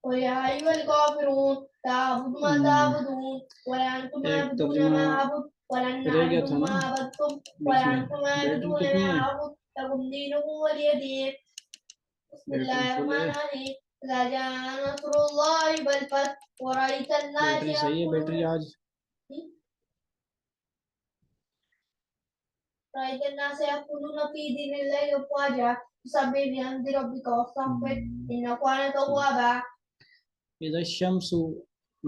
ويا أيها الكافرون لا أعبد ما تعبدون ولا أنتم عابدون ما أعبد ولن نعبد ما عبدتم ولا أنتم عابدون ما أعبد لكم دينكم ولي دين. بسم الله الرحمن الرحيم. إذا جاء نصر الله والفتح ورأيت الناس يدخلون في دين الله أفواجا فسبح بحمد ربك واستغفر إنه كان توابا. إذا الشمس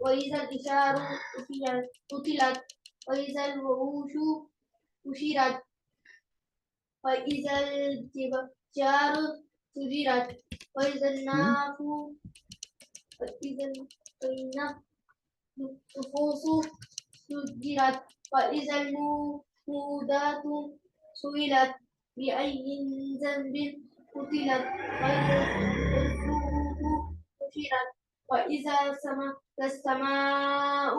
وإذا الإشار قتلت وإذا الوحوش حشرت وإذا الجبال سجرت وإذا النفوس سجرت وإذا الموءودات سئلت بأي ذنب قتلت وإذا القبور حشرت وإذا السماء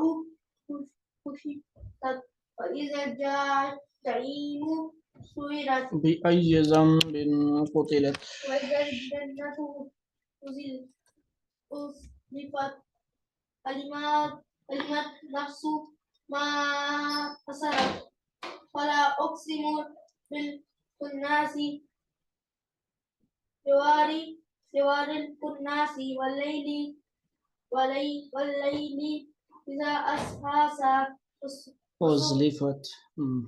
كشطت وإذا الجحيم سعرت بأي ذنب قتلت وإذا الجنة أزلفت علمت نفس ما كسبت فلا أقسم بالخناس جوار الكناس والليل إذا أسعس أزلفت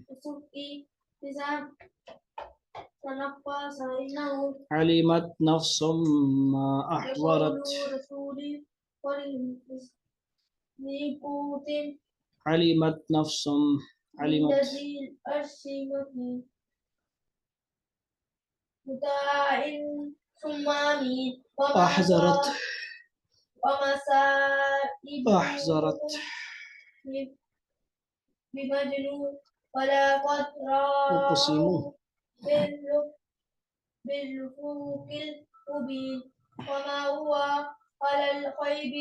والصبح إذا تنفس إنه علمت نفس ما أحضرت رسولي علمت نفس علمت الذي الأرش متاع ثم أمين أحذرت ومصائب أحذرت بمجنون ولا قد أقسم بالأفق المبين وما هو على الغيب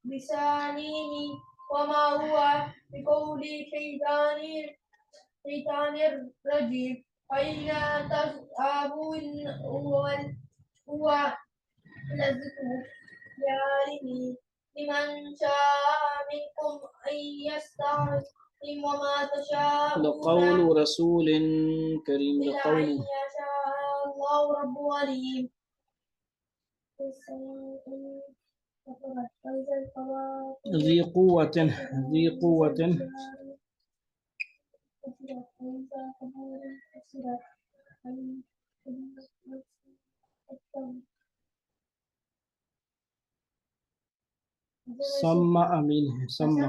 بسانيه وما هو بقول شيطان الرجيم أين تذهبون هو لذكر لمن شاء منكم أن يستقيم وما تشاءون لقول رسول كريم إلا أن يشاء الله رب العالمين. ذي قوة ذي قوة سمى أمين سمى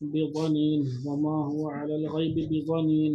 بضنين وما هو على الغيب بضنين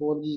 4G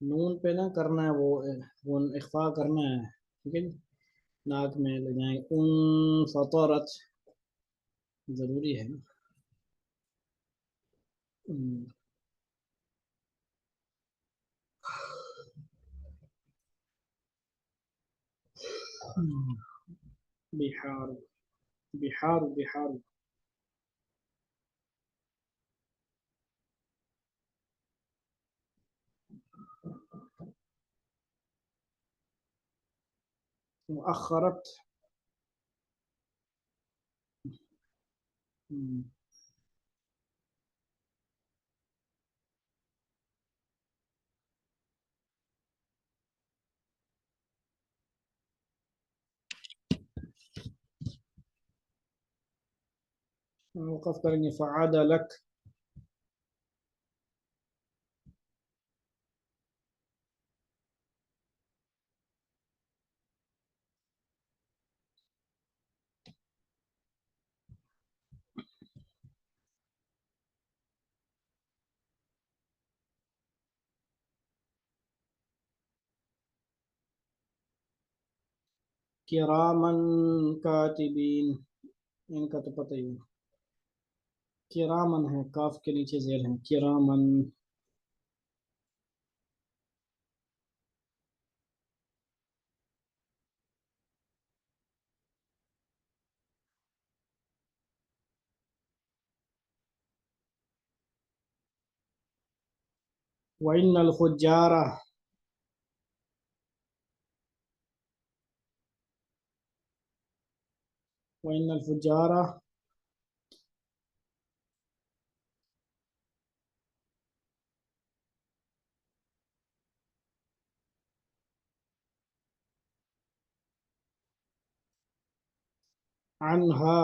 نون پہ نہ کرنا ہے، وہ اخفا کرنا ہے، ٹھیک ہے جی، ناک میں لے جائیں، ان فطرت ضروری ہے نا۔ بحار، بحار، بحار، مؤخرت، وقف کریں گے فعاد لک، کرامن کاتبین، ان کا تو پتہ ہی ہے، کرامن ہے، کاف کے نیچے زیر ہے، کرامن، وَإِنَّ الْفُجَّارَ، وَإِنَّ الْفُجَّارَ عنها،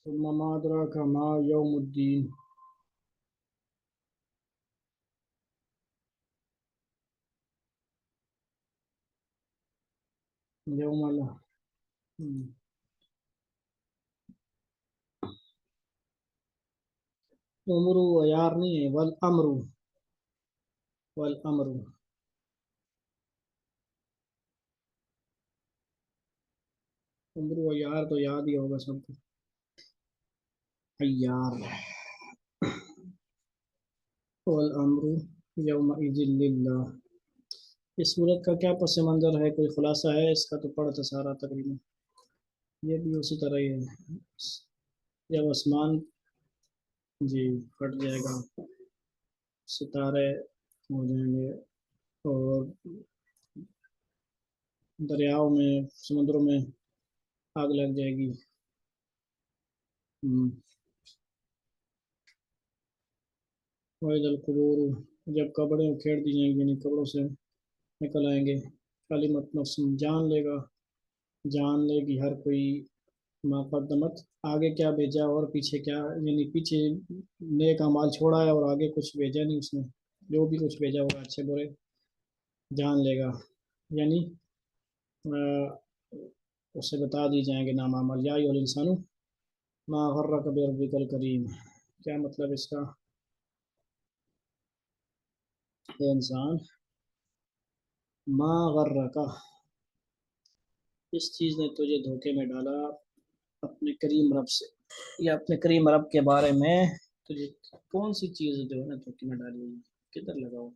ثم ما أدراك ما يوم الدين، يوم الله، عمر و یار نہیں ہے، والامر، والامر، عمر و یار تو یاد ہی ہوگا سب کو، ایار، والامر یومئذ للہ۔ اس صورت کا کیا پس منظر ہے، کوئی خلاصہ ہے اس کا؟ تو پڑھا تھا سارا تقریباً، یہ بھی اسی طرح ہی ہے، جب آسمان جی پھٹ جائے گا، ستارے ہو جائیں گے، اور دریاؤں میں، سمندروں میں آگ لگ جائے گی، وَإِذَا الْقُبُورُ، جب قبریں کھیڑ دی جائیں گی، یعنی قبروں سے نکل آئیں گے، علمت نفس، جان لے گا، جان لے گی ہر کوئی، ما قدمت، آگے کیا بھیجا اور پیچھے کیا، یعنی پیچھے نیک اعمال چھوڑا ہے اور آگے کچھ بھیجا نہیں اس نے، جو بھی کچھ بھیجا ہوگا اچھے برے جان لے گا، یعنی اسے بتا دی جائیں گے نام عمل، یا ایھا الانسان ما غرک بربک الکریم، کیا مطلب اس کا؟ اے انسان، ما غرک، اس چیز نے تجھے دھوکے میں ڈالا اپنے کریم رب سے، یا اپنے کریم رب کے بارے میں تجھے کون سی چیز جو ہے نا دھوکے میں ڈالی ہوئی، کدھر لگاؤ؟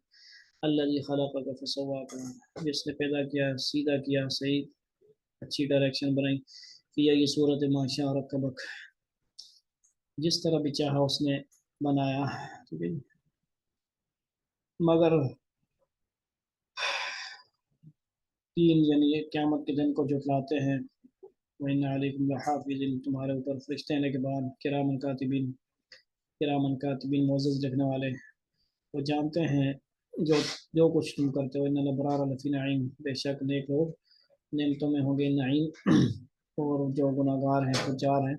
الذی خلقک فسواک، جس نے پیدا کیا، سیدھا کیا، صحیح اچھی ڈائریکشن بنائی، فی ای صورت ما شاء رکبک، جس طرح بھی چاہا اس نے بنایا، ٹھیک ہے جی؟ مگر تین، یعنی قیامت کے دن کو جھٹلاتے ہیں، وَإِنَّ عَلَيْكُمْ لَحَافِظِينَ، تمہارے اوپر فرشتے آنے کے بعد، کرامن کاتبین، کرامن کاتبین، معزز لکھنے والے، وہ جانتے ہیں جو کچھ تم کرتے ہو، ان الابرار لفی نعیم، بے شک نیک لوگ نعمتوں میں ہوں گے، نعیم، اور جو گناہگار ہیں، فجار ہیں،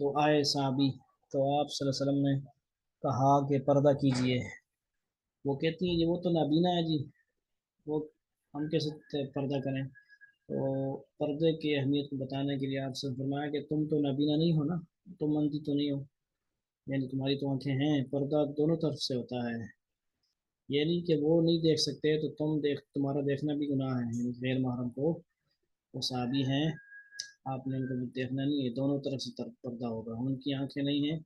تو آئے صحابی تو آپ صلی اللہ علیہ وسلم نے کہا کہ پردہ کیجئے. وہ کہتی ہیں یہ وہ تو نابینا ہے جی، وہ ہم کیسے پردہ کریں؟ تو پردے کی اہمیت کو بتانے کے لیے آپ سے فرمایا کہ تم تو نابینا نہیں ہو نا، تم اندھی تو نہیں ہو، یعنی تمہاری تو آنکھیں ہیں، پردہ دونوں طرف سے ہوتا ہے. یہ نہیں کہ وہ نہیں دیکھ سکتے تو تمہارا دیکھنا بھی گناہ ہے، یعنی غیر محرم کو وہ صحابی ہیں، آپ نے ان کو بھی دیکھنا نہیں ہے، دونوں طرف سے پردہ ہوگا. ان کی آنکھیں نہیں ہیں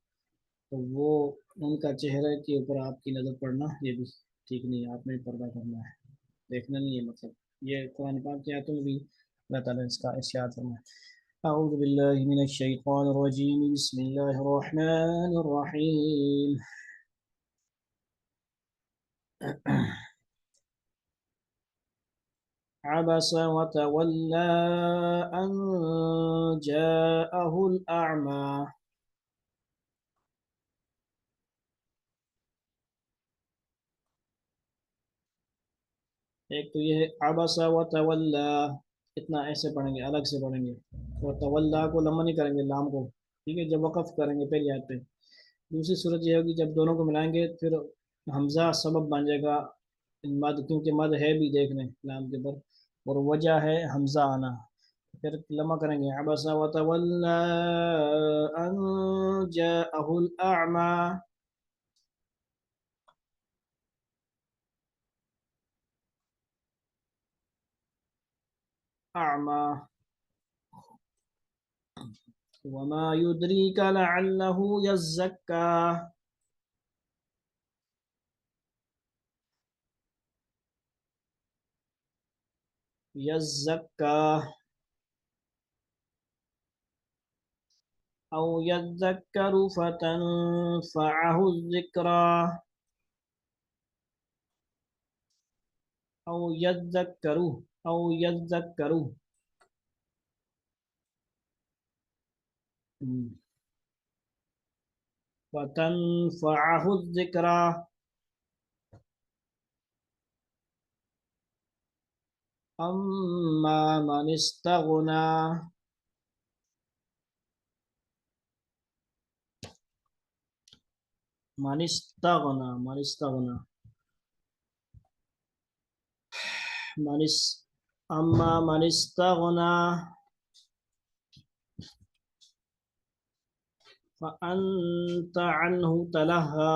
تو وہ ان کا چہرے کے اوپر آپ کی نظر پڑنا یہ بھی ٹھیک نہیں ہے، آپ نے پردہ کرنا ہے، دیکھنا نہیں ہے. مطلب یہ قرآن پاک کی آیتوں میں بھی اللہ تعالیٰ نے اس کا ارشاد فرمایا. اعوذ باللہ من الشیطان الرجیم بسم اللہ الرحمن الرحیم. عبس وتولى أن جاءه الأعمى. ایک تو یہ ہے عبس وتولى، اتنا ایسے پڑھیں گے، الگ سے پڑھیں گے. وتولى کو لمبا نہیں کریں گے، لام کو، ٹھیک ہے، جب وقف کریں گے پہلی آیت پہ. دوسری صورت یہ ہوگی جب دونوں کو ملائیں گے پھر حمزہ سبب بن جائے گا مد، کیونکہ مد ہے بھی دیکھنے لام کے پر، اور وجہ ہے حمزہ آنا. پھر لمحہ کریں گے عبس وتولى أن جاءه الأعمى. أعمى. وما يدريك لعله يزكى. يزكى أو يذكر فتنفعه الذكرى. أو يذكر، أو يذكر. فتنفعه الذكرى. أما من استغنى. من استغنى. من استغنى. أما من استغنى فأنت عنه تلهى.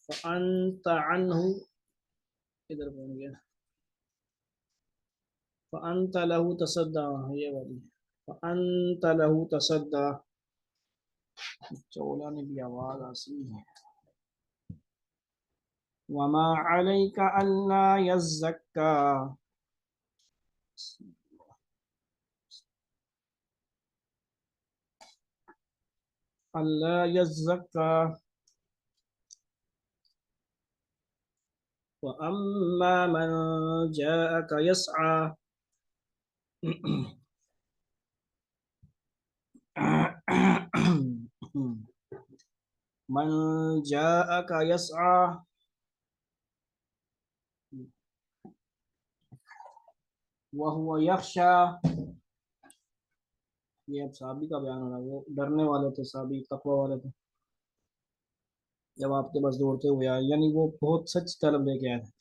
فأنت عنه، ادھر بن گیا، فأنت له تصدى، یہ والی فأنت له تصدى. چولا نے بھی آواز آسی ہے. وما عليك ألا يزكى. ألا يزكى. وأما من جاءك يسعى. من جاءك يسعى وهو يخشى. یہ اب صحابی کا بیان ہو رہا ہے، وہ ڈرنے والے تھے، صحابی تقوی والے تھے، جب آپ کے پاس دوڑتے ہوئے آئے، یعنی وہ بہت سچ طلب لے کے آئے تھے.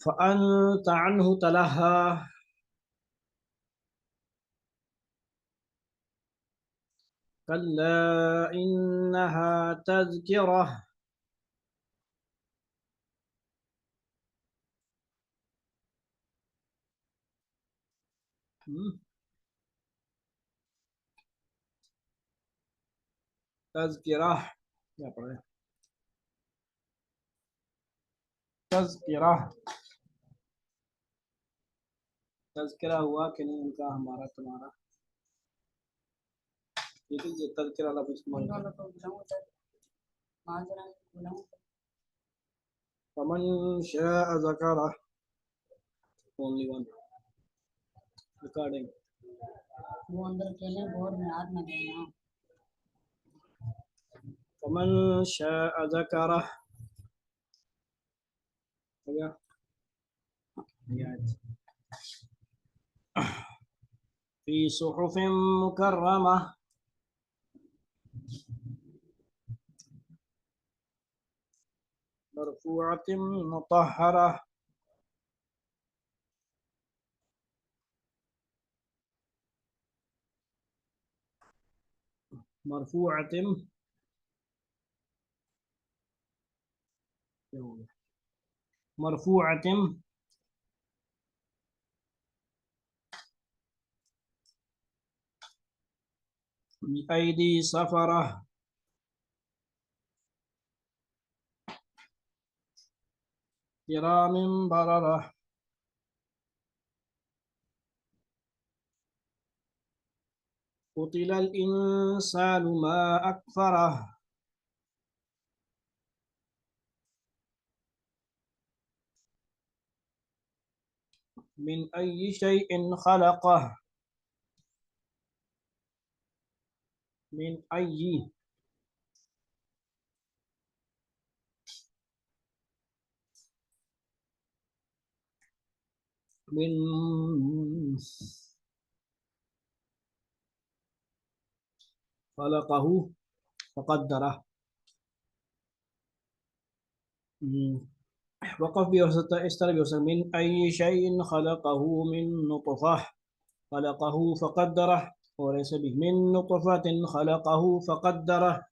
فأنت عنه تلهى. كلا إنها تذكرة. تذکرہ کیا پڑھے، تذکرہ. تذکرہ ہوا کہ نہیں ان کا، ہمارا تمہارا. یہ تذکرہ لفظ فمن شاء ذکرہ. only one recording. وہ اندر کھیلے بور میں ہاتھ نہ دینا. فمن شاء ذکرہ ہو گیا. في صحف مكرمة مرفوعة مطهرة مرفوعة مرفوعة بأيدي سفرة كرام بررة قتل الإنسان ما أكفره من أي شيء خلقه من أي من خلقه فقدره. وقف بوسط استر بوسط من أي شيء خلقه من نطفة خلقه فقدره وليس به من نطفة خلقه فقدره.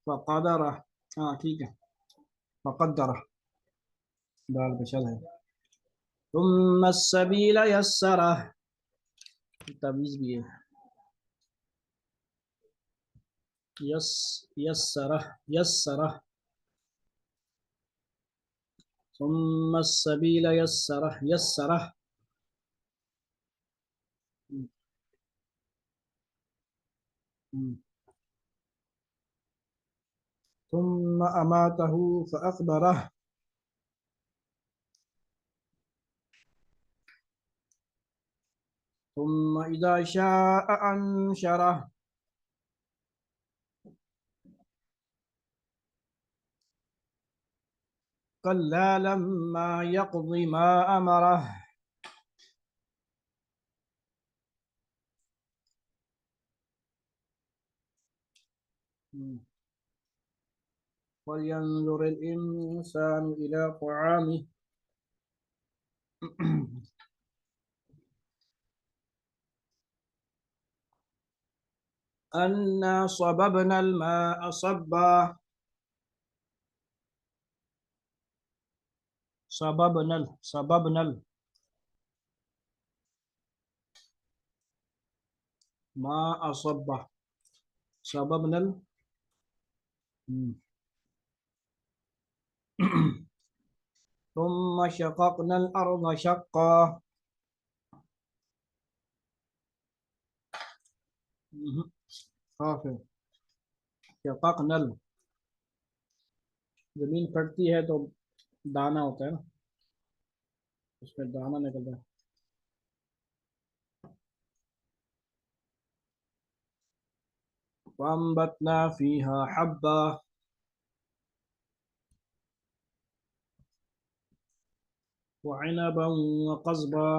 فقدره ٹھیک ہے فقدره دال بشل ہے. ثم السبيل يسره تمیز بھی ہے يسره يسره ثم السبيل يسره يسره ثم أماته فأقبره ثم إذا شاء أنشره كلا لما يقض ما أمره ولينظر الإنسان إلى طعامه أنا صببنا الماء صبا صببنا الماء صبا صببنا ثم شققنا الأرض شقا شققنا زمین پھٹتی ہے تو دانا ہوتا ہے نا اس میں دانا نکلتا ہے. وأنبتنا فيها حبا وعنبا وقضبا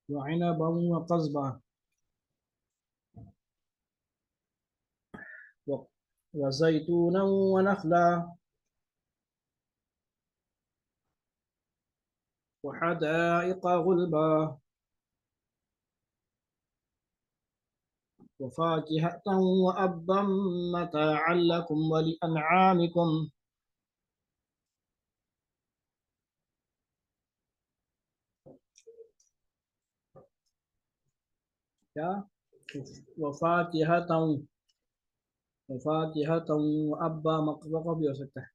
وعنبا وقضبا وزيتونا ونخلا وحدائق غلبا وفاكهة وأبا متاعا لكم ولأنعامكم. کیا وفاكهة وأبا مقبقہ بھی ہو سکتا ہے.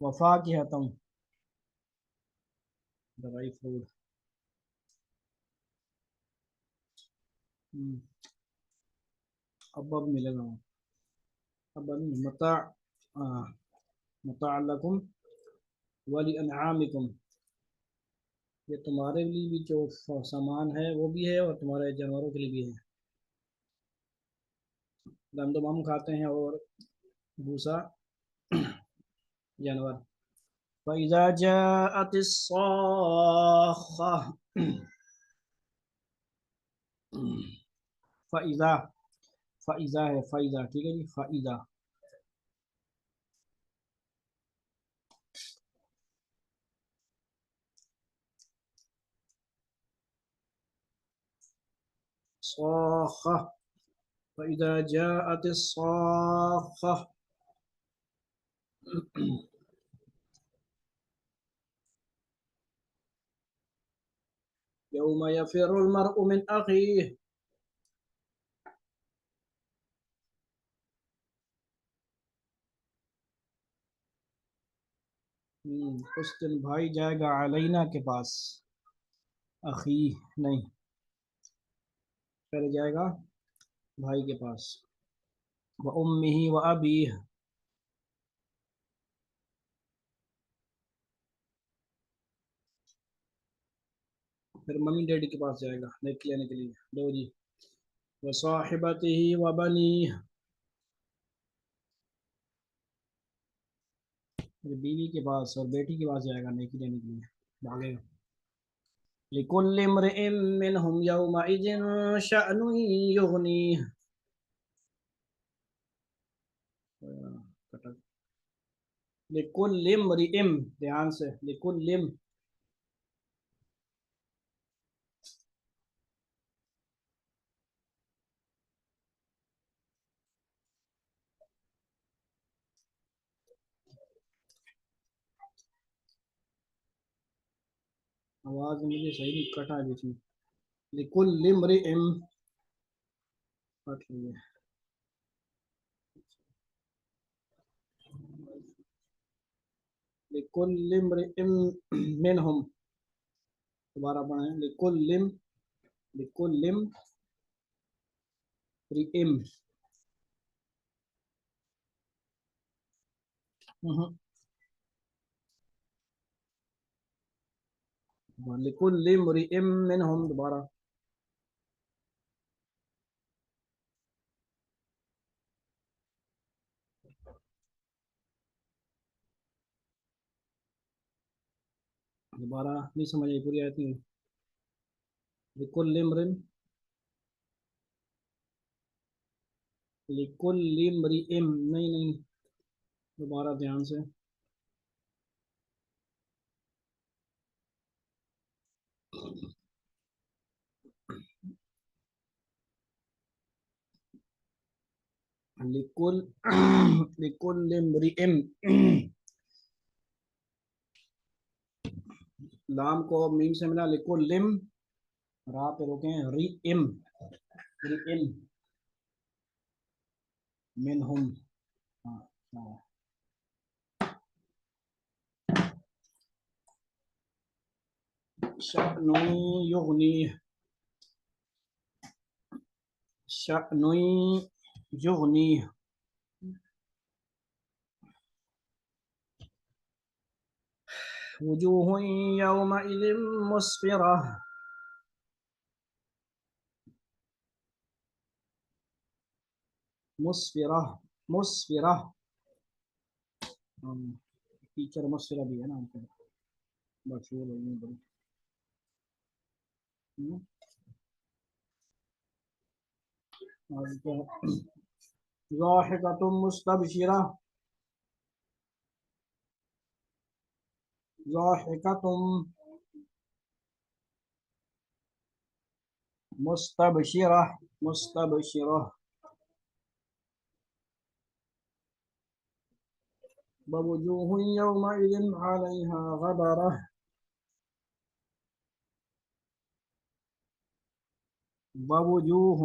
وفاكهة ڈرائی فروٹ ابا بھی ملے گا ابا نہیں متاع متعلقم ولی انعامکم، یہ تمہارے لیے بھی جو سامان ہے وہ بھی ہے اور تمہارے جانوروں کے لیے بھی ہے. گندم ہم کھاتے ہیں اور بھوسا جانور. فَإِذَا جَاءَتِ الصَّاخَّةُ فَإِذَا فَإِذَا ہے فَإِذَا ٹھیک ہے جی. فَإِذَا صَاخَّةُ فَإِذَا جَاءَتِ الصَّاخَّةُ يَوْمَ يَفِرُّ الْمَرْءُ مِنْ أَخِيهِ. اس دن بھائی جائے گا علینا کے پاس، اخی نہیں، پہلے جائے گا بھائی کے پاس. وَأُمِّهِ وَأَبِيهِ، پھر ممی ڈیڈی کے پاس جائے گا نیکی لینے کے لیے. دو جی. وَصَاحِبَتِهِ وَبَنِيهِ، پھر بیوی کے پاس اور بیٹی کے پاس جائے گا نیکی لینے کے لیے، بھاگے گا. لِكُلِّ امْرِئٍ مِّنْهُمْ يَوْمَئِذٍ شَأْنٌ يُغْنِيهِ. لِكُلِّ امْرِئٍ، دھیان سے، لِكُلِّ آواز مجھے صحیح نہیں کٹا بیچ میں. لِكُلِّ امْرِئٍ کٹ لیے. لِكُلِّ امْرِئٍ مِّنْهُمْ، دوبارہ پڑھیں. لِكُلِّ امْرِئٍ لِكُلِّ امْرِئٍ مِّنْهُمْ، دوبارہ. دوبارہ نہیں سمجھ آئی پوری آیت نہیں. لِكُلِّ امْرٍ، لِكُلِّ امْرِئٍ، نہیں دوبارہ دھیان سے. لِكُلِّ امْرِئٍ، لام کو میم سے ملا. لِكُلِّ را پہ روکیں. رِئِم منہم. شأن یغنیہ، شأن یغنیہ. وجوہ یومئذ مسفرہ، مسفرہ. ٹیچر مسفرہ بھی ہے نا، مشہور ہے بڑی. ضاحکۃ مستبشرہ، ضاحکۃ مستبشرہ، مستبشرہ. ووجوہ یومئذ علیہا غبرہ، ووجوہ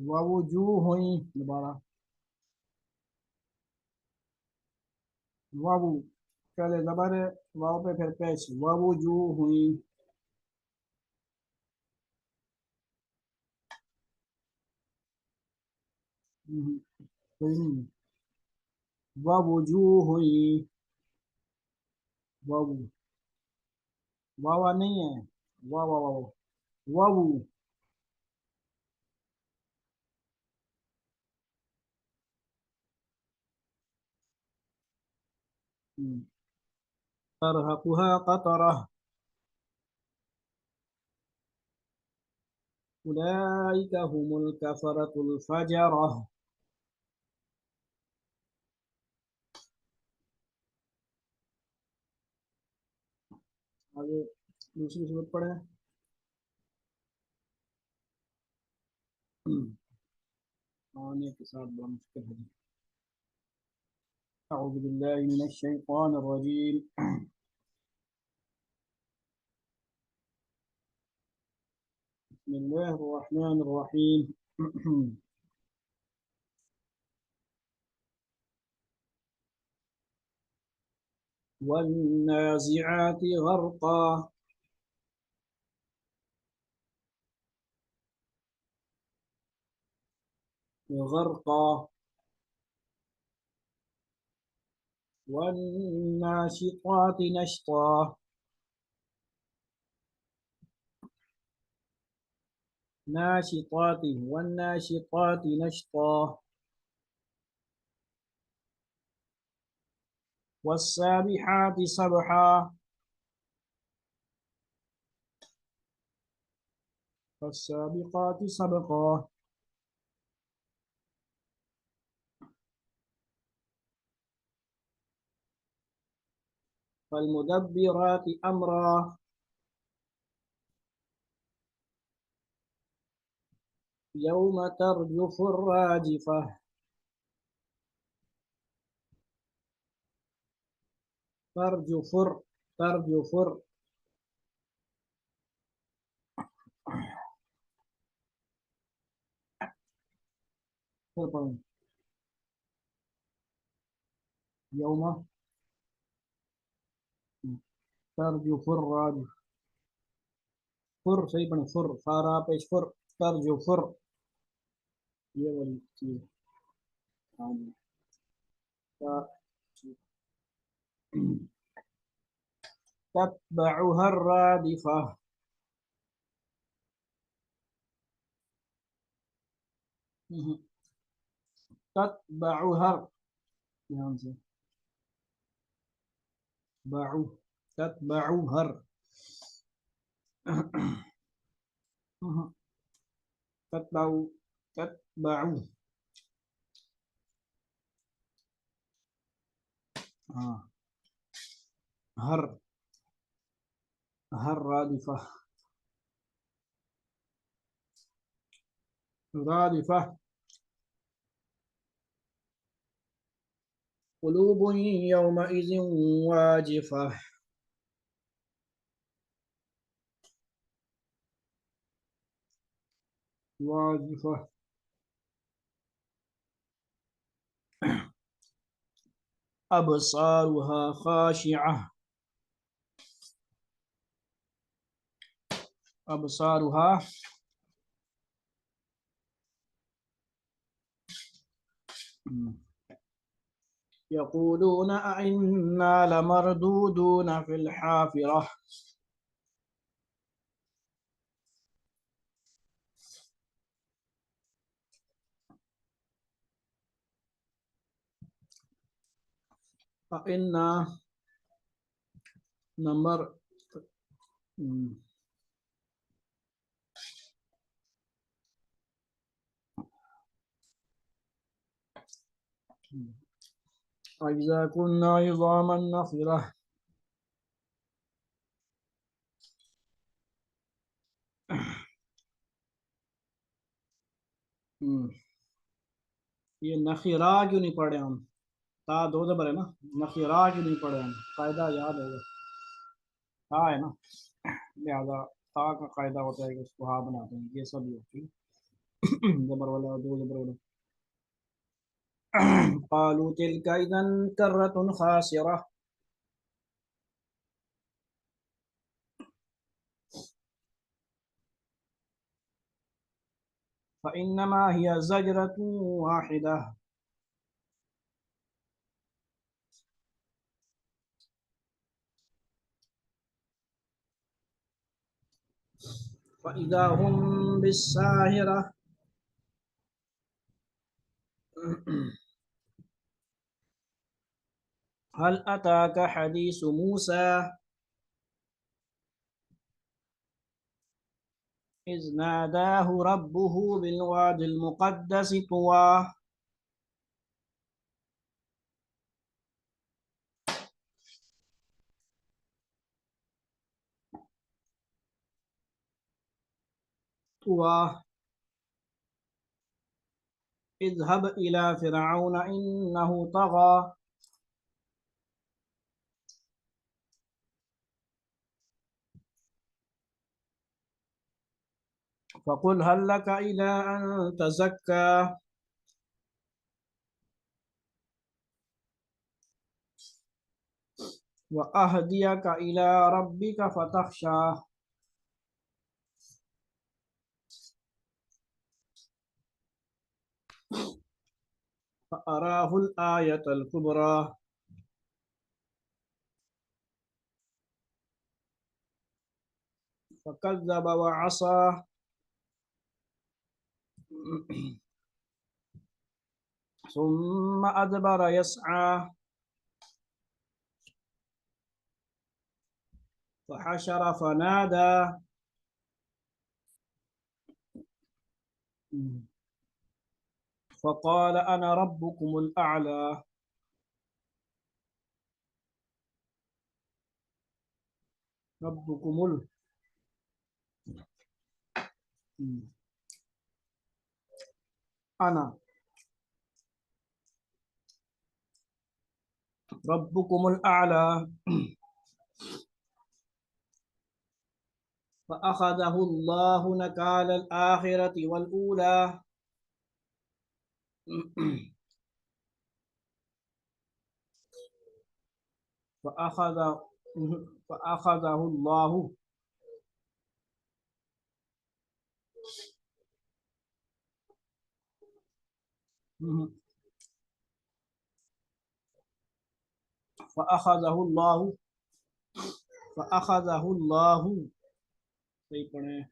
ووجوہ، دوبارہ. واو پہلے زبر ہے، واو پہ پھر پیش. ووجوہ، کوئی نہیں ووجوہ واو واوا نہیں ہے واو واو واو ترهقها قطرة أولئك هم الكفرة الفجرة آگے دوسری صورت پڑھیں آنے کے ساتھ بڑا مشکل ہے أعوذ بالله من الشيطان الرجيم بسم الله الرحمن الرحيم والنازعات غرقا غرقا والناشطات نشطا ناشطات والناشطات نشطا والسابحات سبحا والسابقات سبقا فالمدبرات أمرا يوم ترجف الراجفة ترجفر ترجفر يوم ترجف الراجفة فر صحیح پڑھیں فر فارا پیش فر ترجفر یہ والی چیز تتبعها الرادفة تتبعها دھیان سے باعو تتبعها تتبعو تتبعو ہاں ہر رادفة رادفة قلوب يومئذ واجفة واجفة أبصارها خاشعة أبصارها يقولون أئنا لمردودون في الحافرة أئنا نمبر وإذا كنا عظاما نخرة یہ نخرہ کیوں نہیں پڑھے ہم تا دو زبر ہے نا نخرہ کیوں نہیں پڑھے ہم قاعدہ یاد ہوگا تا ہے نا لہذا تا کا قاعدہ ہوتا ہے کہ اس کو ہاں بناتے ہیں یہ سب ہوتی ہے زبر والا دو زبر والا قالوا تلك إذا كرة خاسرة فإنما هي زجرة واحدة. فإذا هم بالساهرة. هل أتاك حديث موسى إذ ناداه ربه بالواد المقدس طوى. طوى. اذهب إلى فرعون إنه طغى. فقل هل لك إلى أن تزكى وأهديك إلى ربك فتخشى. فأراه الآية الكبرى فكذب وعصى ثم أدبر يسعى فحشر فنادى فقال أنا ربكم الأعلى. ربكم أنا ربكم الأعلى. فأخذه الله نكال الآخرة والأولى. فأخذ فأخذه الله فأخذه الله فأخذه الله صحیح پڑھیں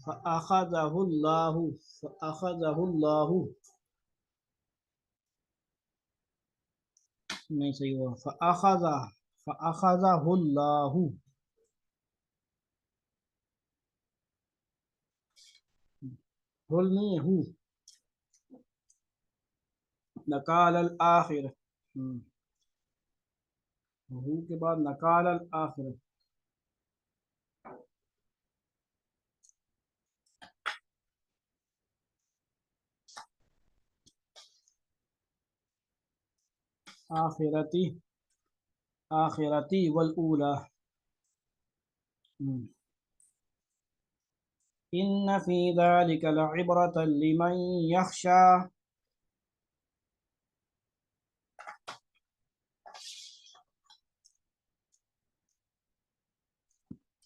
فأخذه الله فأخذه الله نہیں صحیح ہوا فأخذه الله ہل نہیں ہو نکال الآخر ہو کے بعد نکال الآخر آخرتی آخرتی والأولى. إن في ذلك لعبرة لمن يخشى.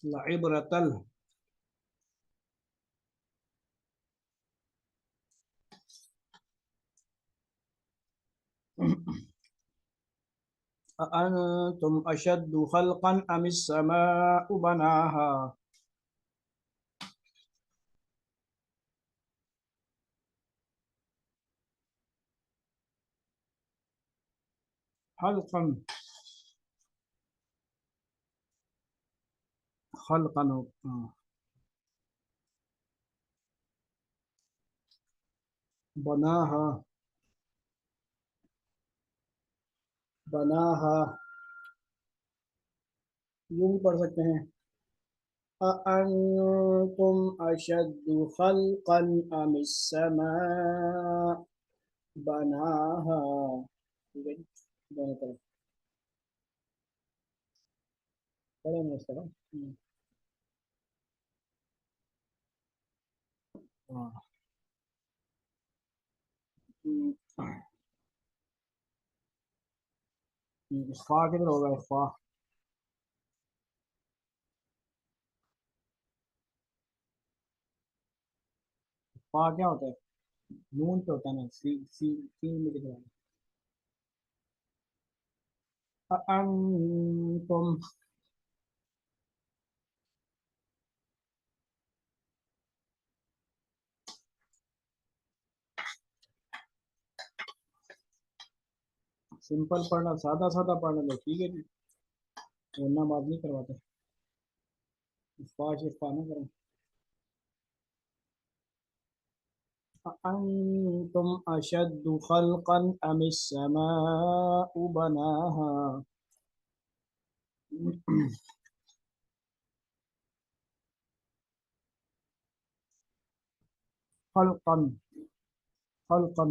لعبرة أأنتم أشد خلقا أم السماء بناها. خلقا خلقا بناها بناها یوں بھی پڑھ سکتے ہیں أأنتم أشد خلقا أم السماء بناها. ٹھیک ہے جی دونوں طرف پڑھیں میں اس طرح. ہاں اخفا کدھر ہوگا اخفا فا کیا ہوتا ہے؟ نون پہ ہوتا ہے نا، سی سی سی میں کتنا انتم سمپل پڑھنا، سادہ سادہ پڑھنا لو، ٹھیک ہے جی، ورنہ بات نہیں کرواتے، فا شفا نہ کریں. أأنتم أشد خلقا أم السماء بناها خلقا خلقا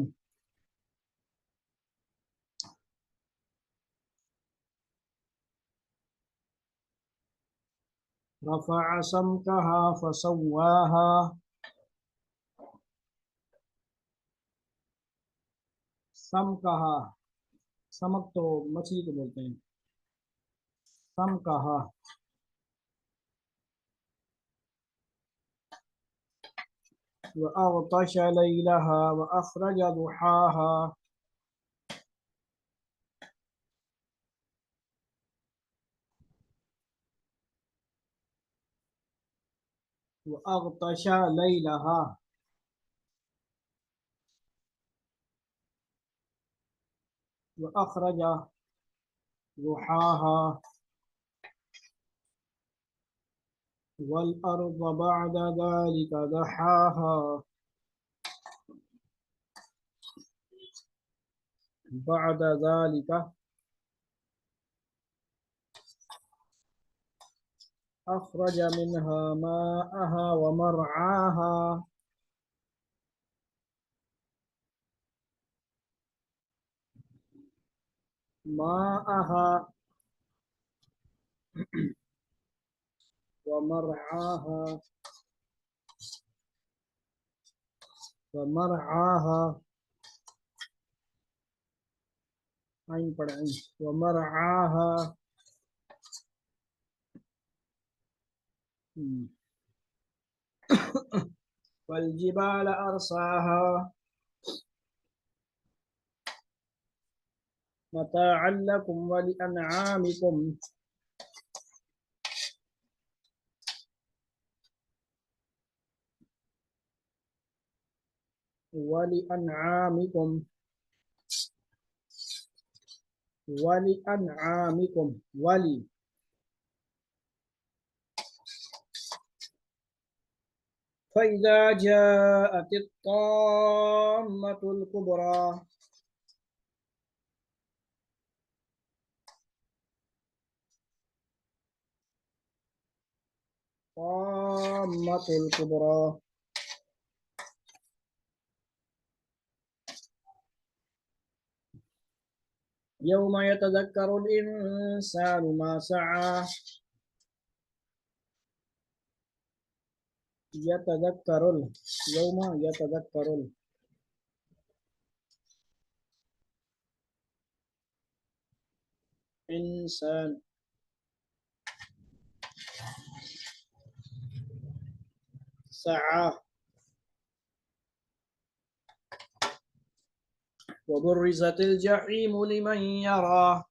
رفع سمكها فسواها. سمكها، سمک تو مچھلی کو بولتے ہیں، سمكها. وأغطش ليلها وأخرج ضحاها. وأغطش ليلها وأخرج ضحاها. والأرض بعد ذلك دحاها. بعد ذلك أخرج منها ماءها ومرعاها. ماءها ومرعاها ومرعاها. عين پڑھیں، ومرعاها. والجبال أرساها متاعا لكم ولأنعامكم. ولأنعامكم ولأنعامكم ولي. فإذا جاءت الطامة الكبرى. طامة الكبرى. يوم يتذكر الإنسان ما سعى. يتذكر يوم يتذكر الإنسان سعى. وبرزت الجحيم لمن يرى.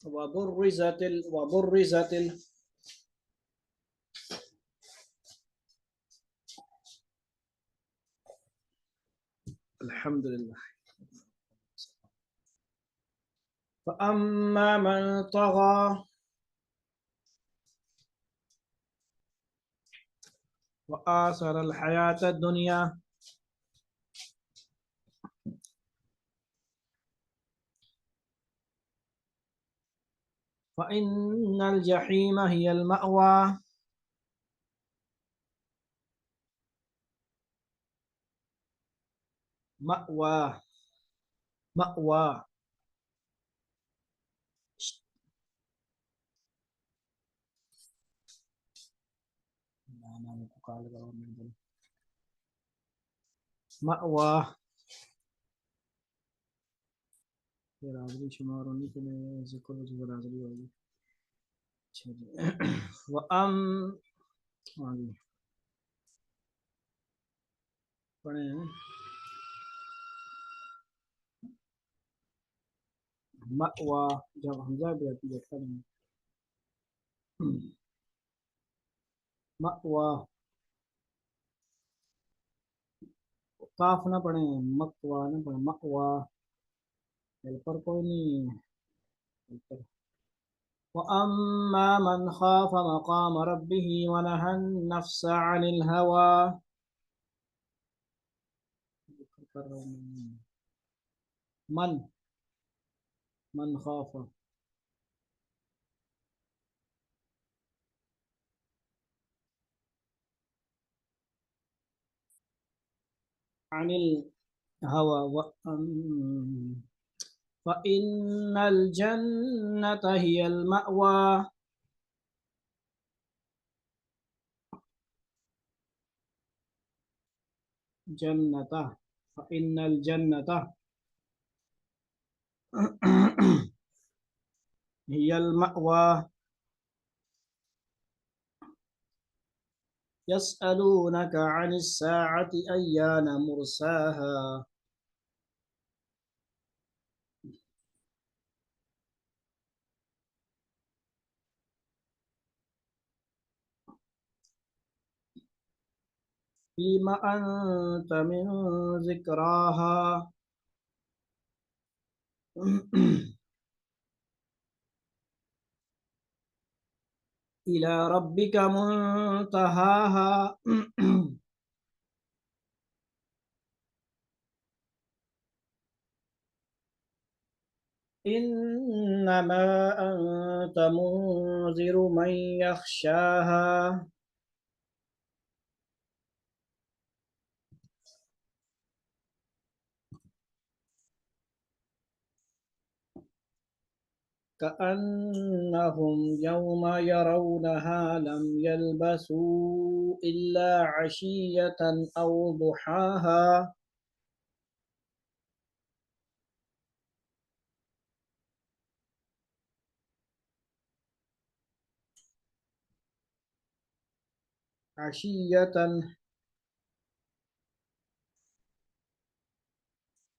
وبرزت الحمد لله. فأما من طغى وآثر الحياة الدنيا فإن الجحيم هي المأوى. مأوى مأوى. مأوى برابری شمار ہونے کے لیے ذکر برابری ہوگی. اچھا جی وَأَمْ ہاں جی پڑھیں مأوا جب حمزہ بھی آتی ہے پڑھیں مأوا کاف نہ پڑھیں مکوا نہ پڑھیں مأوا ہیلپر کوئی نہیں ہیلپر وَأَمَّا مَنْ خَافَ مَقَامَ رَبِّهِ وَنَهَى النَّفْسَ عَنِ الْهَوَى من خاف عن الهوى فإن الجنة هي المأوى جنة فإن الجنة هي المأوى يسألونك عن الساعة أيان مرساها فيما أنت من ذكراها إلى ربك منتهاها إنما أنت منذر من يخشاها كأنهم يوم يرونها لم يلبثوا إلا عشية أو ضحاها عشية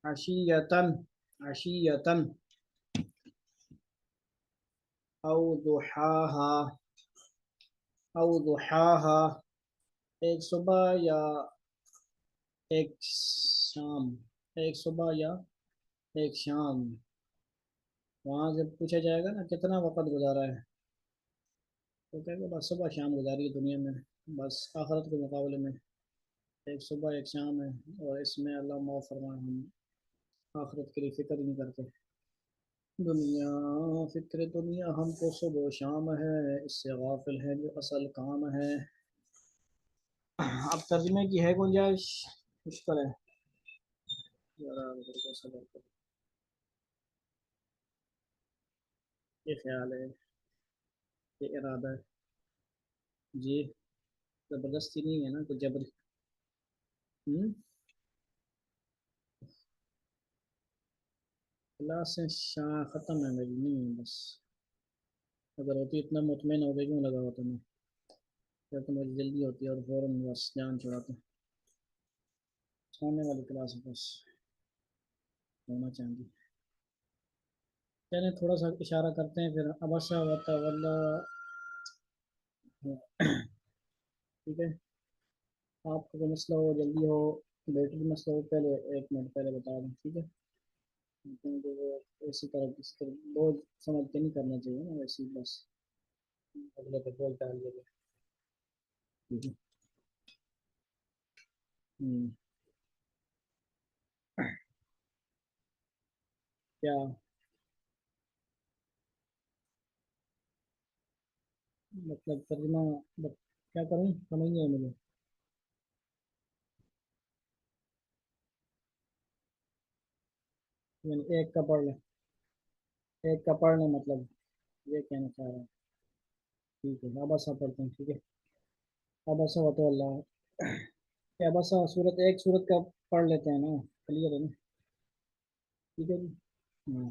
عشية عشية أو ضحاها أو ضحاها ایک صبح یا ایک شام ایک صبح یا ایک شام وہاں سے پوچھا جائے گا نا کتنا وقت گزارا ہے تو کہے گا بس صبح شام گزاری ہے دنیا میں بس آخرت کے مقابلے میں ایک صبح ایک شام ہے اور اس میں اللہ معاف فرمائے ہم آخرت کے لیے فکر ہی نہیں کرتے دنیا فکر دنیا ہم کو صبح و شام ہے اس سے غافل ہے جو اصل کام ہے اب ترجمے کی ہے گنجائش مشکل ہے ذرا کو صبر کرو یہ خیال ہے یہ ارادہ ہے جی زبردستی نہیں ہے نا کہ جبر کلاسیں ختم ہے میری نہیں بس اگر ہوتی اتنا مطمئن ہو گئی کیوں لگا ہوتا میں پھر تو مجھے جلدی ہوتی ہے اور فوراً بس جان چھڑاتا سونے والی کلاس بس ہونا چاہیے چلیں تھوڑا سا اشارہ کرتے ہیں پھر ابسا وتولا ٹھیک ہے آپ کو کوئی مسئلہ ہو جلدی ہو بیٹری مسئلہ ہو پہلے 1 منٹ پہلے بتا دیں ٹھیک ہے کیونکہ وہ اسی طرح بہت سمجھ کے نہیں کرنا چاہیے نا ویسے ہی بس اگلے پہ بول ڈال دے ٹھیک ہے کیا مطلب ترجمہ کیا کروں سمجھ نہیں آئی مجھے یعنی ایک کا پڑھ لیں ایک کا پڑھ لیں مطلب یہ کہنا چاہ رہا ہوں ٹھیک ہے ابسا پڑھتے ہیں ٹھیک ہے ابسا وت اللہ ابسا صورت ایک صورت کا پڑھ لیتے ہیں نا کلیئر ہے نا ٹھیک ہے جی ہاں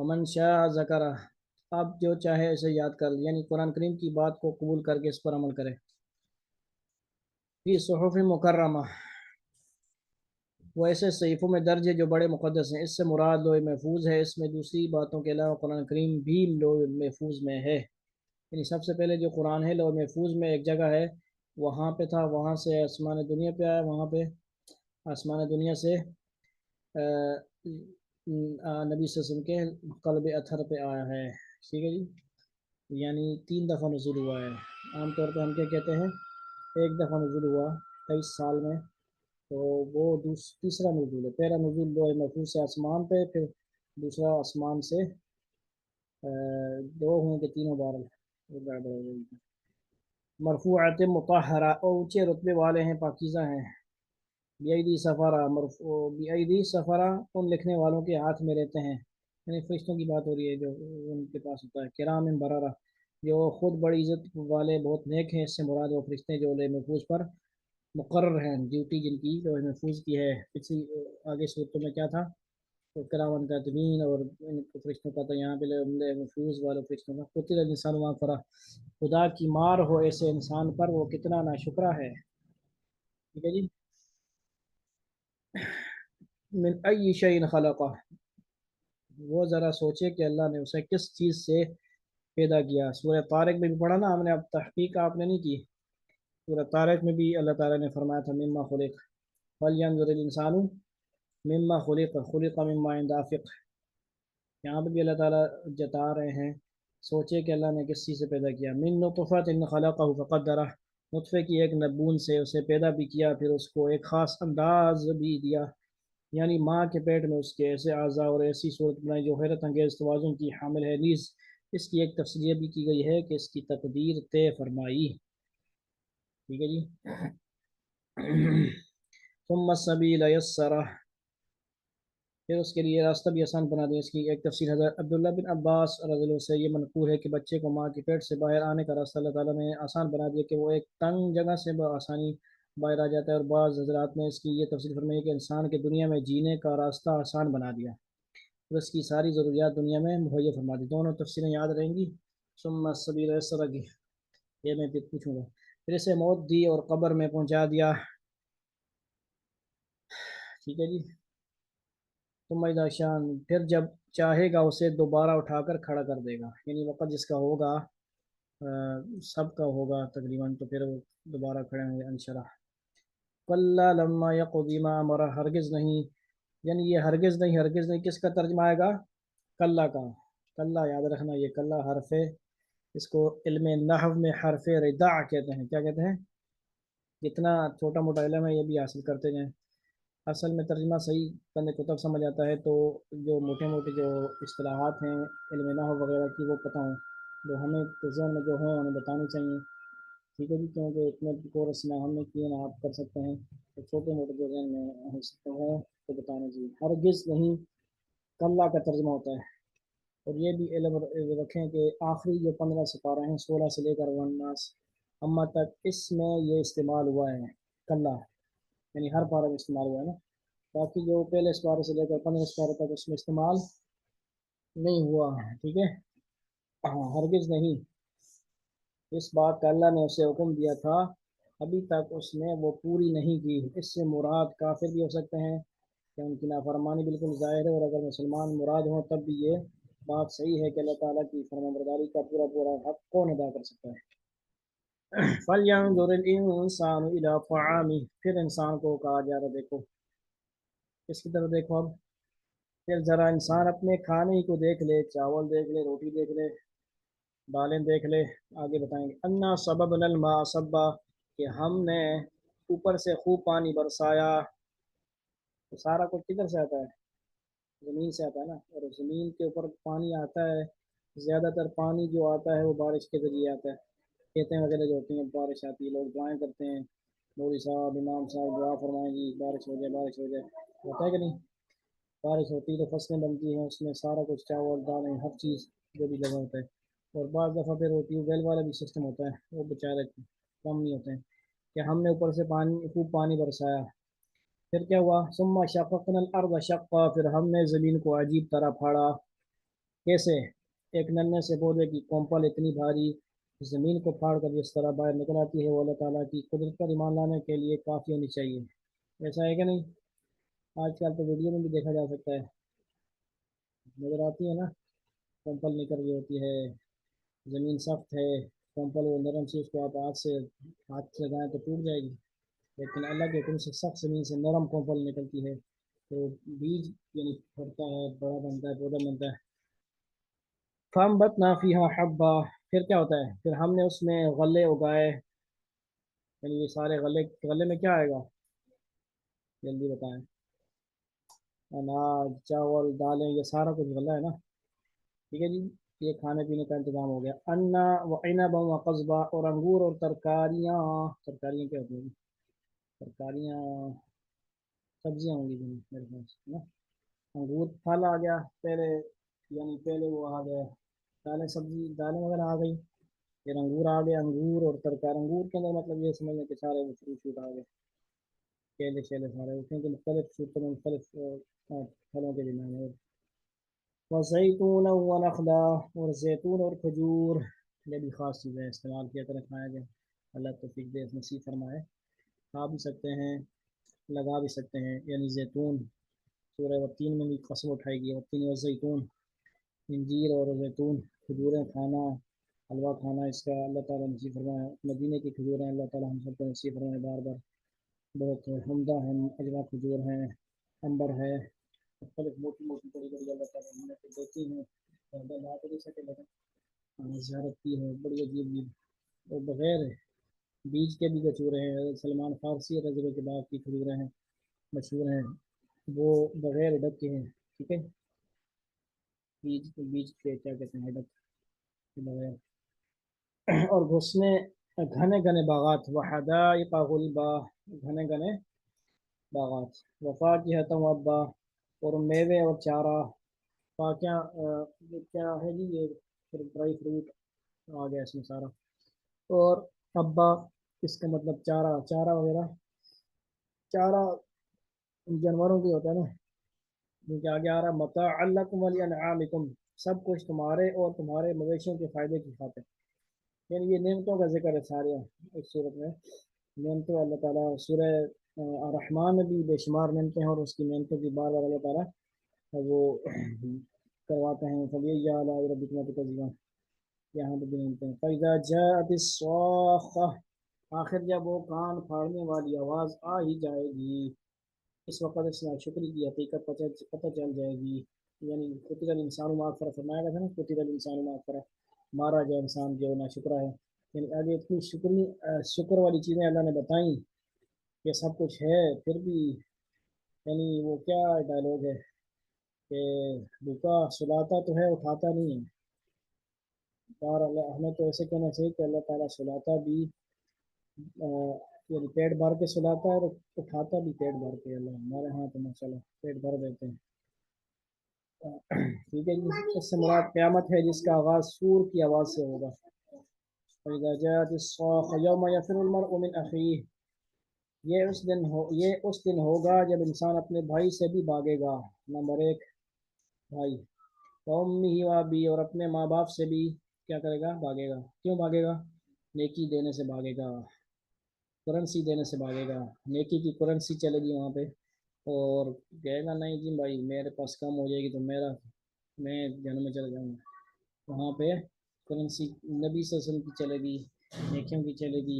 ومن شاء ذکرہ، اب جو چاہے اسے یاد کر، یعنی قرآن کریم کی بات کو قبول کر کے اس پر عمل کرے۔ فی صحف مکرمہ، وہ ایسے صحیفوں میں درج ہے جو بڑے مقدس ہیں۔ اس سے مراد لوح محفوظ ہے، اس میں دوسری باتوں کے علاوہ قرآن کریم بھی لوح محفوظ میں ہے۔ یعنی سب سے پہلے جو قرآن ہے لوح محفوظ میں ایک جگہ ہے، وہاں پہ تھا، وہاں سے آسمان دنیا پہ آیا، وہاں پہ آسمان دنیا سے نبی صلی اللہ علیہ وسلم کے قلب اطہر پہ آیا ہے، ٹھیک ہے جی۔ یعنی 3 دفعہ نزول ہوا ہے۔ عام طور پہ ہم کیا کہتے ہیں، ایک دفعہ نزول ہوا 23 سال میں، تو وہ تیسرا نزول ہے۔ پہلا نزول لوح محفوظ سے آسمان پہ، پھر دوسرا آسمان سے 2 ہوں کہ 3 بار مرفوعات مطہرہ، اور اونچے رتبے والے ہیں، پاکیزہ ہیں۔ بیدی سفرہ، بیدی سفرہ، ان لکھنے والوں کے ہاتھ میں رہتے ہیں، یعنی فرشتوں کی بات ہو رہی ہے جو ان کے پاس ہوتا ہے۔ کرام بررہ، جو خود بڑی عزت والے بہت نیک ہیں، اس سے مراد وہ فرشتے جو لوح محفوظ پر مقرر ہیں، ڈیوٹی جن کی لوح محفوظ کی ہے۔ پچھلی آگے صورتوں میں کیا تھا، تو کرام کاتبین، اور ان فرشتوں کا، تو یہاں پہ لوح محفوظ والے فرشتوں کا۔ قتل الانسان ما اکفرہ، خدا کی مار ہو ایسے انسان پر، وہ کتنا ناشکرا ہے، ٹھیک ہے جی۔ من ای شیء خلقہ، وہ ذرا سوچے کہ اللہ نے اسے کس چیز سے پیدا کیا۔ سورہ طارق میں بھی پڑھا نا ہم نے، اب تحقیق آپ نے نہیں کی۔ سورہ طارق میں بھی اللہ تعالیٰ نے فرمایا تھا مما خلق، فلینظر الانسان مما خلق، خلق من ماء دافق۔ یہاں پہ بھی اللہ تعالیٰ جتا رہے ہیں سوچے کہ اللہ نے کس چیز سے پیدا کیا۔ من نطفۃ خلقہ فقدرہ، نطفے کی ایک نبون سے اسے پیدا بھی کیا، پھر اس کو ایک خاص انداز بھی دیا، یعنی ماں کے پیٹ میں اس کے ایسے اعضاء اور ایسی صورت بنائی جو حیرت انگیز توازن کی حامل ہے۔ نیز اس کی ایک تفصیل یہ بھی کی گئی ہے کہ اس کی تقدیر طے فرمائی، ٹھیک ہے جی۔ ثم السبیل یسرہ، پھر اس کے لیے راستہ بھی آسان بنا دیا۔ اس کی ایک تفصیل حضرت عبداللہ بن عباس رضی اللہ عنہ سے یہ منقول ہے کہ بچے کو ماں کے پیٹ سے باہر آنے کا راستہ اللہ تعالیٰ نے آسان بنا دیا کہ وہ ایک تنگ جگہ سے بآسانی باہر آ جاتا ہے، اور بعض حضرات نے اس کی یہ تفصیل فرمائی کہ انسان کے دنیا میں جینے کا راستہ آسان بنا دیا، اور اس کی ساری ضروریات دنیا میں مہیا فرما دی۔ دونوں تفصیلیں یاد رہیں گی۔ ثم السبیل یسرہ کی یہ میں پوچھوں گا۔ پھر اسے موت دی اور قبر میں پہنچا دیا، ٹھیک ہے جی۔ ثم اذا شان، پھر جب چاہے گا اسے دوبارہ اٹھا کر کھڑا کر دے گا، یعنی وقت جس کا ہوگا سب کا ہوگا تقریباً، تو پھر وہ دوبارہ کھڑے ہوں گے انشرح۔ کلا لما یقضی ما امرہ، ہرگز نہیں، یعنی یہ ہرگز نہیں، ہرگز نہیں کس کا ترجمہ آئے گا، کلا کا۔ کلا یاد رکھنا، یہ کلا حرف، اس کو علم نحو میں حرف ردع کہتے ہیں۔ کیا کہتے ہیں؟ جتنا چھوٹا موٹا علم ہے یہ بھی حاصل کرتے جائیں۔ اصل میں ترجمہ صحیح کرنے کو تب سمجھ آتا ہے تو جو موٹے موٹے جو اصطلاحات ہیں علم نحو وغیرہ کی وہ پتہ ہوں، جو ہمیں ذہن میں جو ہیں ہمیں بتانی چاہیے، ٹھیک ہے جی، کیونکہ اتنے کورس نہ ہم نے کیے نہ آپ کر سکتے ہیں، تو چھوٹے موٹے جو ذہن میں ہو سکتے ہیں تو بتانا چاہیے۔ ہرگز نہیں کلا کا ترجمہ ہوتا ہے۔ اور یہ بھی علم رکھیں کہ آخری جو 15 سپارہ ہیں 16 سے لے کر والناس اما تک، اس میں یہ استعمال ہوا ہے کلا، یعنی ہر پارے میں استعمال ہوا ہے نا، باقی جو پہلے سپارے سے لے کر 15 سپارے تک اس میں استعمال نہیں ہوا ہے، ٹھیک ہے۔ ہاں، ہرگز نہیں، اس بات کا اللہ نے اسے حکم دیا تھا ابھی تک اس نے وہ پوری نہیں کی۔ اس سے مراد کافر بھی ہو سکتے ہیں کہ ان کی نافرمانی بالکل ظاہر ہے، اور اگر مسلمان مراد ہوں تب بھی یہ بات صحیح ہے کہ اللہ تعالیٰ کی فرمانبرداری کا پورا پورا حق کون ادا کر سکتا ہے۔ فَلْيَنظُرِ الْإِنسَانُ إِلَىٰ طَعَامِهِ، پھر انسان کو کہا جا رہا، دیکھو اس کی طرف دیکھو اب، پھر ذرا انسان اپنے کھانے ہی کو دیکھ لے، چاول دیکھ لے، روٹی دیکھ لے، دالیں دیکھ لے۔ آگے بتائیں گے انا صببنا الماء صبا، کہ ہم نے اوپر سے خوب پانی برسایا۔ تو سارا کچھ کدھر سے آتا ہے؟ زمین سے آتا ہے نا، اور زمین کے اوپر پانی آتا ہے، زیادہ تر پانی جو آتا ہے وہ بارش کے ذریعے آتا ہے۔ کھیتیں وغیرہ جو ہوتی ہیں بارش آتی ہے، لوگ دعائیں کرتے ہیں، مولوی صاحب امام صاحب دعا فرمائیں گی بارش ہو جائے، بارش ہو جائے، ہوتا ہے کہ نہیں؟ بارش ہوتی ہے تو فصلیں بنتی ہیں، اس میں سارا کچھ چاول دالیں ہر چیز جو بھی لگا ہوتا ہے۔ اور بعض دفعہ پھر وہ ٹیوب ویل والا بھی سسٹم ہوتا ہے، وہ بیچارے کم نہیں ہوتے ہیں، کہ ہم نے اوپر سے پانی خوب پانی برسایا۔ پھر کیا ہوا، ثم شققنا الارض شقا، پھر ہم نے زمین کو عجیب طرح پھاڑا، کیسے؟ ایک ننھے سے پودے کی کومپل اتنی بھاری زمین کو پھاڑ کر جس طرح باہر نکل آتی ہے وہ اللہ تعالیٰ کی قدرت پر ایمان لانے کے لیے کافی ہونی چاہیے. ایسا ہے کہ نہیں؟ آج کل تو ویڈیو میں بھی دیکھا جا سکتا ہے، نظر آتی ہے نا، کومپل نکل رہی ہوتی ہے، زمین سخت ہے، کومپل وہ نرم سی، اس کو آپ ہاتھ سے لگائیں تو ٹوٹ جائے گی، لیکن اللہ کے حکم سے سخت زمین سے نرم کومپل نکلتی ہے تو بیج یعنی پھٹتا ہے، بڑا بنتا ہے، پودا بنتا ہے. فَأَنبَتْنَا فِيهَا حَبًّا، پھر کیا ہوتا ہے؟ پھر ہم نے اس میں غلے اگائے، یعنی یہ سارے غلے میں کیا آئے گا؟ جلدی بتائیں. اناج، چاول، دالیں، یہ سارا کچھ غلہ ہے نا، ٹھیک ہے جی. یہ کھانے پینے کا انتظام ہو گیا. انا و عنبا و قضبا، اور انگور اور ترکاریاں. ترکاریاں کیا ہوتی ہیں؟ ترکاریاں سبزیاں ہوں گی میرے خیال سے نا. انگور پھل آ گیا پہلے، یعنی پہلے وہ آ گیا دالیں، سبزی دالیں وغیرہ آ گئی، پھر انگور آ گئے. انگور اور ترکار، انگور کے اندر مطلب یہ سمجھیں کہ سارے وہ فروٹ شوٹ آ گئے، کیلے شیلے سارے، کیونکہ مختلف صورتوں میں مختلف پھلوں کے بھی نام ہے. وزیتون و نخلا، اور زیتون اور کھجور، یہ بھی خاص چیزیں استعمال کیا کریں، کھایا جائے. اللہ توفیق دے، نصیب فرمائے. کھا بھی سکتے ہیں، لگا بھی سکتے ہیں. یعنی زیتون سورہ والتین میں بھی قسم اٹھائی گئی، والتین والزیتون، انجیر اور زیتون، کھجوریں کھانا، حلوہ کھانا، اس کا اللہ تعالیٰ نصیب فرمائے. مدینے کی کھجوریں اللہ تعالیٰ ہم سب کو نصیب فرمائے بار بار. بہت عمدہ ہیں، اجوا کھجور ہیں، امبر ہے، مختلف موٹی موٹی بڑی بڑی اللہ تعالیٰ ہم نے دیتی ہیں. لا تو نہیں سکے لیکن ہم نے زیارت کی ہے، بڑی عجیب عجیب. اور بغیر بیج کے بھی کھجوریں ہیں. سلمان فارسی رضی کے بعد کی کھجوریں ہیں، مشہور ہیں، وہ بغیر ڈک کے ہیں، ٹھیک ہے. بیج کے کیا کہتے ہیں، ڈک کے بغیر. اور گھسنے گھنے گھنے باغات، وحدائق غلبا، گھنے گھنے باغات، وفاکہۃ وابا، اور میوے اور چارہ. فاکہ یہ کیا ہے جی؟ یہ ڈرائی فروٹ آ گیا اس میں سارا. اور ابا، اس کا مطلب چارہ، چارہ وغیرہ. چارہ جانوروں کی ہوتا ہے نا، کیونکہ آگے آ رہا متاعا لکم ولانعامکم، سب کچھ تمہارے اور تمہارے مویشیوں کے فائدے کی خاطر. یعنی یہ نعمتوں کا ذکر ہے سارے اس صورت میں. نعمتوں اللہ تعالیٰ سورہ الرحمن میں بھی بے شمار نعمتیں ہیں، اور اس کی نعمتوں کی بار بار اللہ تعالیٰ وہ کرواتے ہیں. فبأي آلاء ربكما تكذبان، یہاں پہ بھی نعمتیں ہیں. فإذا جاءت الصاخة، آخر جب وہ کان پھاڑنے والی آواز آ ہی جائے گی، اس وقت اس ناشکری کی حقیقت پتہ چل جائے گی. یعنی قتل الانسان ما اکفرہ فرمایا گیا تھا نا، قتل الانسان ما اکفرہ، مارا گیا انسان جو ناشکرہ ہے. یعنی آگے اتنی شکر والی چیزیں اللہ نے بتائیں کہ سب کچھ ہے، پھر بھی یعنی وہ کیا ڈائلاگ ہے کہ بھوکا سلاتا تو ہے، اٹھاتا نہیں ہے. اور ہمیں تو ایسے کہنا چاہیے کہ اللہ تعالیٰ سلاتا بھی یعنی پیٹ بھر کے سلاتا ہے، اور اٹھاتا بھی پیٹ بھر کے. اللہ ہمارے ہاں تو ماشاء اللہ پیٹ بھر دیتے ہیں. ٹھیک ہے جی. اس سے مراد قیامت ہے جس کا آغاز سور کی آواز سے ہوگا. فإذا جاءت الصاخة يوم يفر المرء من أخيه، یہ اس دن ہوگا جب انسان اپنے بھائی سے بھی بھاگے گا. نمبر ایک بھائی، وأمه وأبيه، اور اپنے ماں باپ سے بھی کیا کرے گا؟ بھاگے گا. کیوں بھاگے گا؟ نیکی دینے سے بھاگے گا، کرنسی دینے سے بھاگے گا. نیکی کی کرنسی چلے گی وہاں پہ، اور کہے گا نہیں جی بھائی میرے پاس کم ہو جائے گی تو میں جنم میں چلا جاؤں گا. وہاں پہ کرنسی نبی صلی اللہ علیہ وسلم کی چلے گی، نیکیوں کی چلے گی.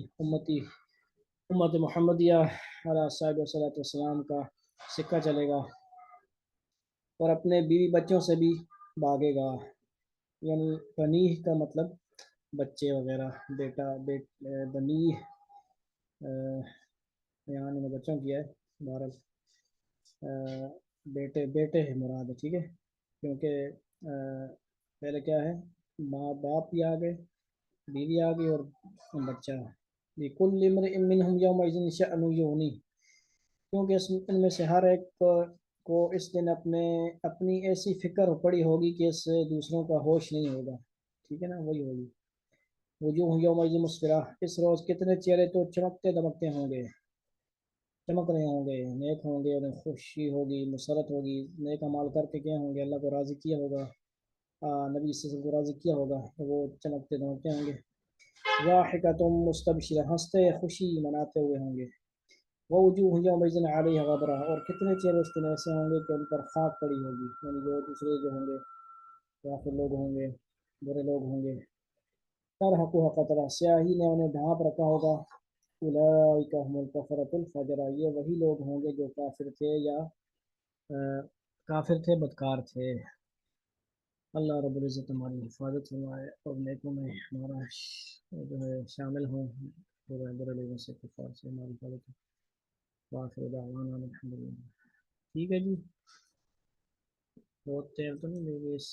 امت محمدیہ علیہ صاحب والسلام کا سکہ چلے گا. اور اپنے بیوی بچوں سے بھی بھاگے گا. یعنی بنیح کا مطلب بچے وغیرہ، بنیح یہاں نے بچوں کیا ہے، بہرحال بیٹے مراد ہے، ٹھیک ہے. کیونکہ پہلے کیا ہے، ماں باپ بھی آ گئے، بیوی آ گئی، اور بچہ. لِكُلِّ امْرِئٍ مِّنْهُمْ يَوْمَئِذٍ شَأْنٌ يُغْنِيهِ، کیونکہ ان میں سے ہر ایک کو اس دن اپنی ایسی فکر پڑی ہوگی کہ اس سے دوسروں کا ہوش نہیں ہوگا. ٹھیک ہے نا، وہی ہوگی. وجوہ یومئذ مسفرہ، اس روز کتنے چہرے تو چمکتے دمکتے ہوں گے، چمک رہے ہوں گے، نیک ہوں گے، انہیں خوشی ہوگی، مسرت ہوگی، نیک عمال کر کے گئے ہوں گے، اللہ کو راضی کیا ہوگا. نبی صلی اللہ علیہ وسلم کو راضی کیا ہوگا تو وہ چمکتے دمکتے ہوں گے. ضاحکۃ مستبشرہ، ہنستے خوشی مناتے ہوئے ہوں گے. ووجوہ یومئذ علیہا غبرہ، اور کتنے چہرے اس دن ایسے ہوں گے کہ ان پر خاک پڑی ہوگی، یعنی جو دوسرے جو ہوں گے کافر لوگ ہوں گے، برے لوگ ہوں گے. ترہقها قترہ، سیاہی نے انہیں ڈھانپ رکھا ہوگا. اولئک هم الکفرۃ الفجرہ، یہ وہی لوگ ہوں گے جو کافر تھے یا کافر تھے، بدکار تھے. اللہ رب العزت ہماری حفاظت فرمائے اور نیکوں میں ہمارا جو ہے شامل ہوں، برے لوگوں سے، کفار سے ہماری حفاظت. وآخر دعوانا الحمدللہ. ٹھیک ہے جی، بہت دیر تو نہیں لے گے اس